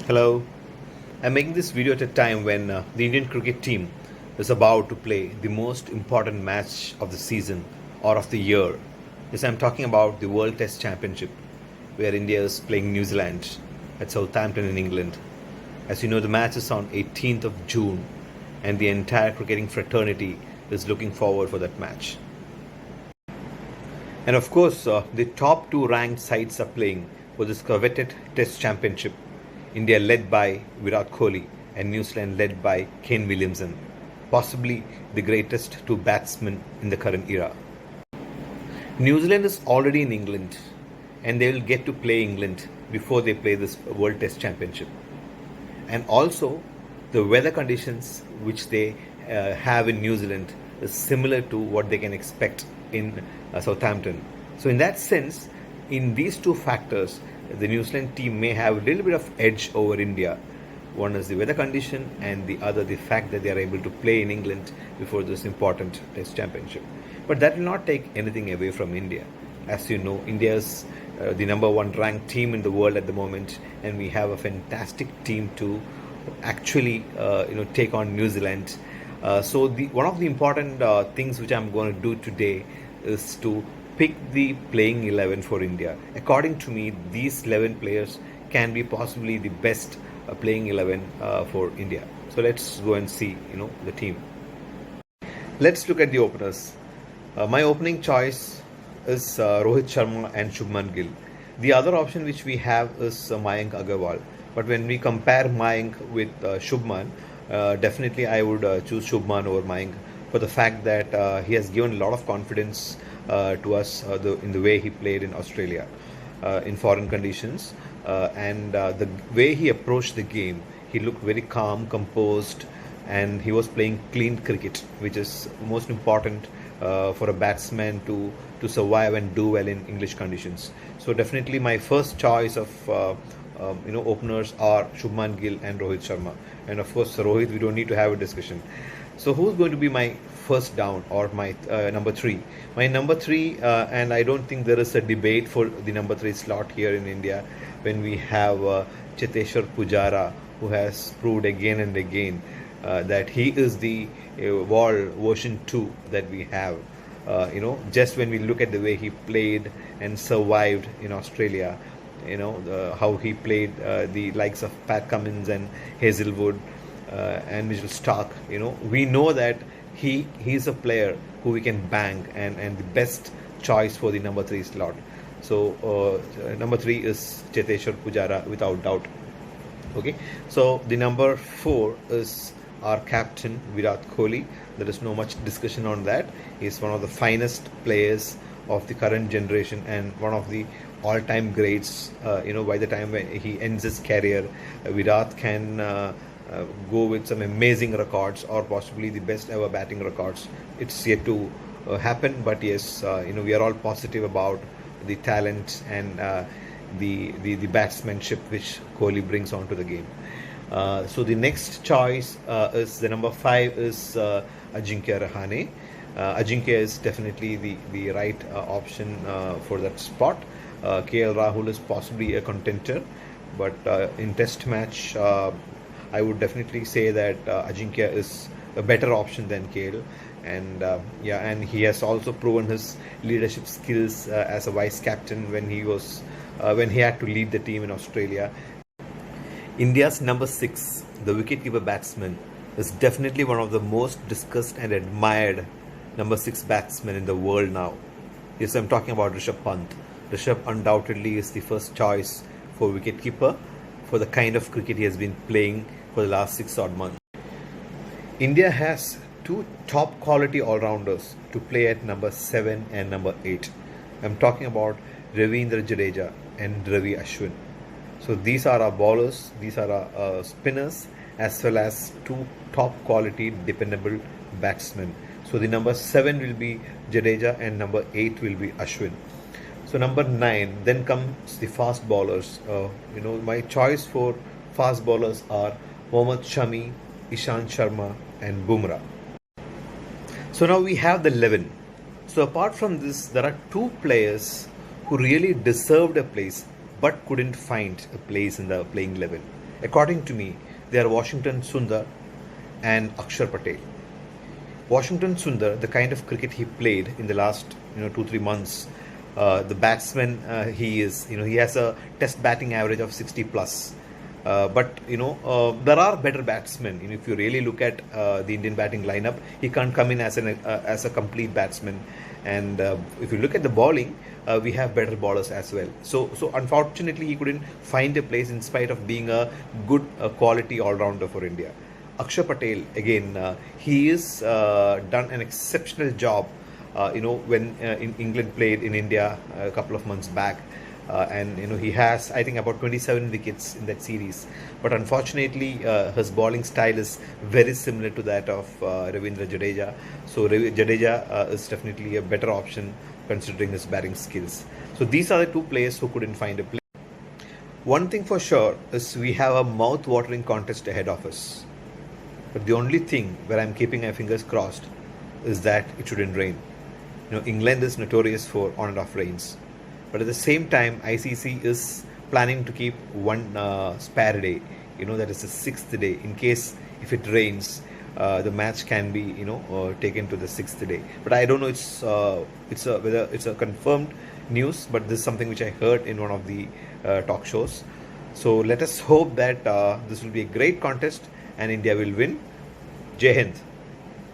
Hello. I'm making this video at a time when the Indian cricket team is about to play the most important match of the season or of the year. Yes, I'm talking about the World Test Championship, where India is playing New Zealand at Southampton in England. As you know, the match is on 18th of June, and the entire cricketing fraternity is looking forward for that match. And of course, the top two ranked sides are playing for this coveted Test Championship. India led by Virat Kohli and New Zealand led by Kane Williamson, possibly the greatest two batsmen in the current era. New Zealand is already in England and they will get to play England before they play this World Test Championship. And also, the weather conditions which they have in New Zealand is similar to what they can expect in Southampton. So, in that sense, in these two factors, the New Zealand team may have a little bit of edge over India. One is the weather condition, and the other the fact that they are able to play in England before this important Test Championship. But that will not take anything away from India. As you know, India is the number one ranked team in the world at the moment, and we have a fantastic team to actually take on New Zealand. So one of the important things which I'm going to do today is to pick the playing 11 for India. According to me, these 11 players can be possibly the best playing 11 for India. So let's go and see the team. Let's look at the openers. My opening choice is Rohit Sharma and Shubman Gill. The other option which we have is Mayank Agarwal. But when we compare Mayank with Shubman, definitely I would choose Shubman over Mayank for the fact that he has given a lot of confidence to us in the way he played in Australia in foreign conditions, and the way he approached the game, he looked very calm, composed, and he was playing clean cricket, which is most important for a batsman to survive and do well in English conditions. So definitely my first choice of openers are Shubman Gill and Rohit Sharma, and of course Rohit, we don't need to have a discussion. So who's going to be my first down or my number three? My number three, and I don't think there is a debate for the number three slot here in India when we have Cheteshwar Pujara, who has proved again and again that he is the Wall version 2 that we have. Just when we look at the way he played and survived in Australia, how he played the likes of Pat Cummins and Hazelwood and Mitchell Stark, we know that he's a player who we can bang and the best choice for the number 3 slot. So number 3 is Cheteshwar Pujara without doubt. Okay, so the number 4 is our captain Virat Kohli. There is no much discussion on that. He's one of the finest players of the current generation and one of the all-time greats. By the time when he ends his career, Virat can go with some amazing records or possibly the best ever batting records. It's yet to happen, but yes, we are all positive about the talent and the batsmanship which Kohli brings onto the game. So the next choice is the number 5 is Ajinkya Rahane. Ajinkya is definitely the right option for that spot. KL Rahul is possibly a contender, but in test match I would definitely say that Ajinkya is a better option than KL, and and he has also proven his leadership skills as a vice captain when he had to lead the team in Australia. India's number 6, the wicketkeeper batsman, is definitely one of the most discussed and admired number 6 batsmen in the world now. Yes, I'm talking about Rishabh Pant. Rishabh undoubtedly is the first choice for wicketkeeper for the kind of cricket he has been playing for the last 6 odd months. India has 2 top quality all-rounders to play at number 7 and number 8. I'm talking about Ravindra Jadeja and Ravi Ashwin. So these are our bowlers, these are our spinners, as well as 2 top quality dependable batsmen. So the number 7 will be Jadeja and number 8 will be Ashwin. So number 9, then comes the fast bowlers. My choice for fast bowlers are Mohammad Shami, Ishant Sharma and Bumrah. So now we have the 11. So apart from this, there are 2 players who really deserved a place but couldn't find a place in the playing 11. According to me, they are Washington Sundar and Akshar Patel. Washington Sundar, the kind of cricket he played in the last 2-3 months, the batsman he is, he has a test batting average of 60 plus. But there are better batsmen. If you really look at the Indian batting lineup, he can't come in as a complete batsman. And if you look at the bowling, we have better bowlers as well. So unfortunately, he couldn't find a place in spite of being a good quality all rounder for India. Akshar Patel, again, he is done an exceptional job. When in England played in India a couple of months back, and he has, I think, about 27 wickets in that series. But unfortunately, his bowling style is very similar to that of Ravindra Jadeja. So Jadeja is definitely a better option considering his batting skills. So these are the two players who couldn't find a place. One thing for sure is we have a mouth-watering contest ahead of us. But the only thing where I'm keeping my fingers crossed is that it shouldn't rain. England is notorious for on and off rains. But at the same time, ICC is planning to keep one spare day. That is the sixth day. In case if it rains, the match can be taken to the sixth day. But I don't know. Whether it's a confirmed news, but this is something which I heard in one of the talk shows. So let us hope that this will be a great contest and India will win. Jai Hind.